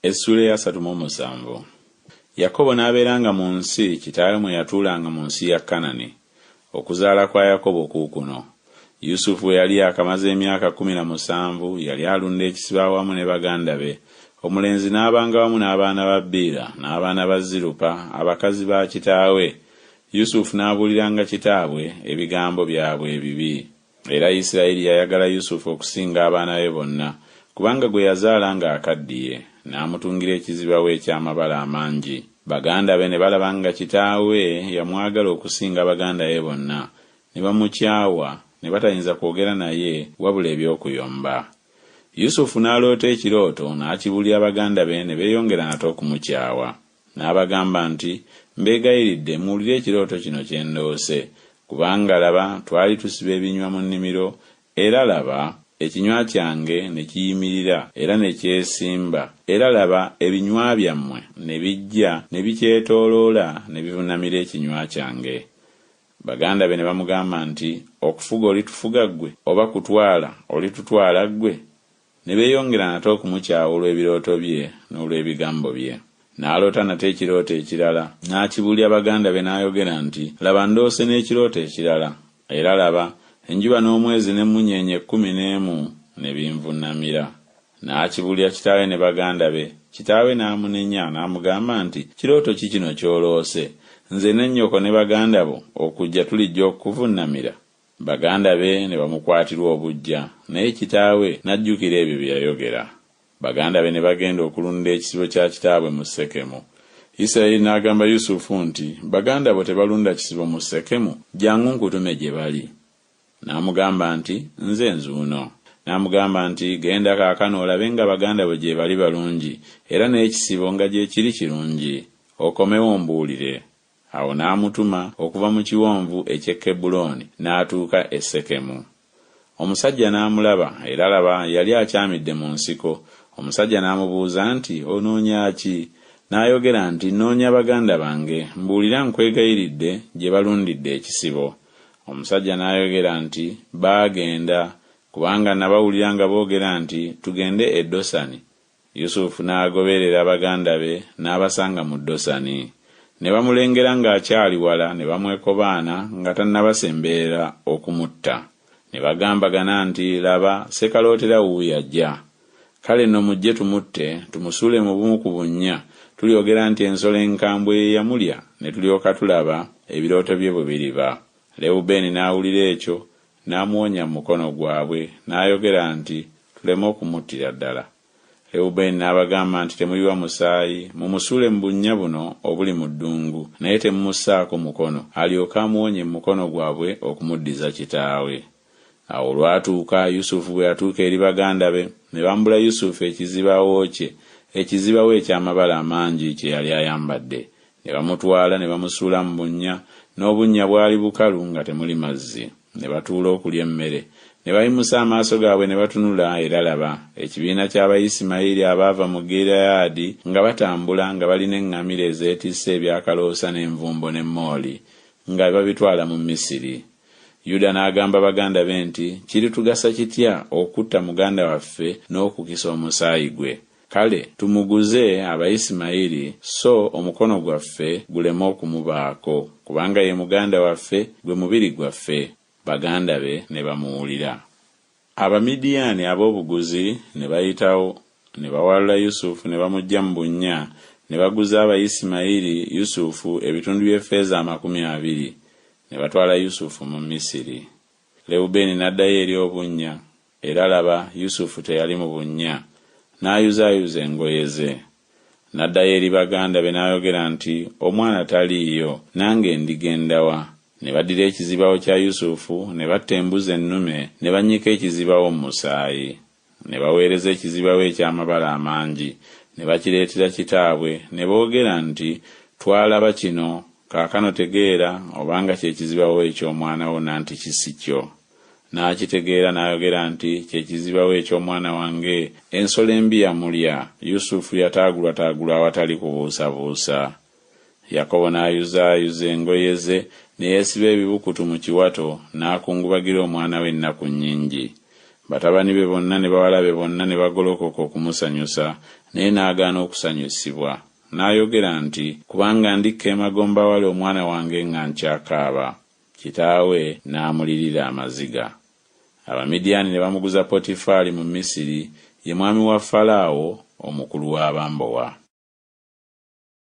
Essula ya 37. Yakobo n'abeeranga mu nsi kitaawe mwe yatuulanga mu nsi ya Kanani. Okuzaala kwa Yakobo kuukuno. Yusufu bwe yali akamaze emyaka 17 yali alunda ekisibo awamu ne baganda be. Omulenzi n'abanga wamu n'abaana ba Biira n'abaana ba Zirupa abakazi ba kitaawe. Yusufu n'abuuliranga kitaabwe ebigambo byabwe ebibi. Era Isirayiri yayagala Yusufu okusinga abaana be bonna, kubanga gwe yazaala nga akaddiye, n'amutungira ekiziba we eky'amabala amangi. Baganda be ne balabanga kitaawe yamwagala okusinga baganda be bonna, ne bamukyawa, ne batayinza kwogera naye wabula eby'okuyomba. Yusufu n'aloota ekirooto n'akibuulira baganda be ne beeyongera nate okumukyawa. N'abagamba nti, mbeegayiridde muwulire ekirooto kino kye ndoose, kubanga laba twali tusiba ebinywa mu nnimiro, era laba ekinywa kyange ne kiyimirira era ne kyesimba, era laba ebinywa byammwe ne bijja ne bikyetooloola ne bivunamira ekinywa kyange. Baganda be ne bamugamba nti, okufuga olitufuga ggwe, oba kutwala olitutwala ggwe? Ne beeyongera nate okumukyawa olw'ebirooto bye n'olw'ebigambo bye. N'aloota nate ekirooto ekirala, n'akibuulira baganda be n'ayogera nti, laba ndoose n'ekirooto ekirala, era laba enjuba n'omwezi n'emmunyeenye 11 ne binvunamira. N'akibuulira kitaawe ne baganda be. Kitaawe n'amunenya n'amugamba nti, kirooto ki kino ky'oloose? Nze ne nnyoko ne baganda bo okujja tulijja okukuvunamira? Baganda be ne bamukwatirwa obujja, naye kitaawe n'ajjukira ebyo bye yayogera. Baganda be ne bagenda okulunda ekisibo kya kitaabwe mu Sekemu. Isirayiri n'agamba Yusufu nti, baganda bo tebalunda kisibo mu Sekemu, jangu nkutume gye bali. N'amugamba nti, nze nzuuno. N'amugamba nti, genda kaakano olabe nga baganda bo gye bali balungi, era n'ekisibo nga gye kiri kirungi, okomewo ombuulire. Awo n'amutuma okuva mu kiwonvu eky'e Kebbulooni n'atuuka e Sekemu. Omusajja n'amulaba, era laba yali akyamidde mu nsiko. Omusajja n'amubuuza nti, onoonya ki? N'ayogera nti, nnoonya baganda bange, mbuulira nkwegayiridde gye balundidde ekisibo. Omusajja n'ayogera nti, baagenda, kubanga nabawulira nga boogera nti, tugende e Dosani. Yusufu n'agoberera baganda be n'abasanga mu Dosani. Ne bamulengera ng'akyali wala ne bamwekobaana nga tannabasemberera okumutta. Ne bagambagana nti, laba sekalootera wuuyo ajja. Kale nno mujje tumutte, tumusuule mu bumu ku bunnya, tulyogera nti ensolo enkambwe ye yamulya, ne tulyoka tulaba ebirooto bye bwe biriba. Lewubeeni n'awulira ekyo, n'amuwonya mu mukono gwabwe, n'ayogera nti, tuleme okumuttira ddala. Lewubeeni n'abagamba nti, temuyiwa musaayi, mumusuule mu bunnya buno obuli mu ddungu, naye temumussaako mukono, alyoke amuwonye mu mukono gwabwe okumuddiza kitaawe. Awo olwatuuka Yusufu bwe yatuuka eri baganda be, ne bambula Yusufu ekizibaawo kye, ekizibaawo eky'amabala amangi kye yali ayambadde. Ne bamutwala ne bamusuula mu bunnya, n'obunnya bwali bukalu nga temuli mazzi. Ne batuula okulya emmere. Ne bayimusa amaaso gaabwe ne batunula, era laba ekibiina ky'Abayisimayiri abaava mu Gireyaadi nga batambula nga balina eŋŋamira ezeetisse ebyakaloosa n'envumbo n'emmooli, nga babitwala mu Misiri. Yuda n'agamba baganda be nti, kiritugasa kitya okutta muganda waffe n'okukisa omusaayi gwe? Kale tumuguze Abayisimayiri, so omukono gwaffe guleme okumubaako, kubanga ye muganda waffe, gwe mubiri gwaffe. Baganda be ne bamuwulira. Abamidiyaani ab'obuguzi ne bayitawo, ne bawalula Yusufu ne bamujja mu bunnya, ne baguza Abayisimayiri Yusufu ebitundu by'effeeza 20. Ne batwala Yusufu mu Misiri. Lewubeeni n'addayo eri obunnya, era laba Yusufu teyali mu bunnya, n'ayuzaayuza engoye ze. N'addayo eri baganda be n'ayogera nti, omwana taliiyo, nange ndigenda wa? Ne baddira ekizibaawo kya Yusufu, ne batta embuzi ennume, ne bannyika ekizibaawo mu musaayi. Ne baweereza ekizibaawo eky'amabala amangi, ne bakireetera kitaabwe, ne boogera nti, twalaba kino, kaakano tegeera obanga kyekizibaawo eky'omwana wo nanti kisi kyo. N'akitegeera n'ayogera nti, kyekizibaawo eky'omwana wange, ensolo embi yamulya. Yusufu yataagulwataagulwa awatali kubuusabuusa. Yakobo n'ayuzaayuza engoye ze, ne yeesiba ebibukutu mu kiwato, n'akungubagira omwana we ennaku nnyingi. batabani be bonna ne bawala be bonna ne bagolokoka okumusanyusa, naye n'agaana okusanyusibwa. N'ayogera nti, kubanga ndikka emagomba wali omwana wange nga nkyakaaba. Kitaawe n'amulirira amaziga. Abamidiyaani ne bamuguza Potifali mu Misiri, ye mwami wa Falaawo, omukulu w'abambowa.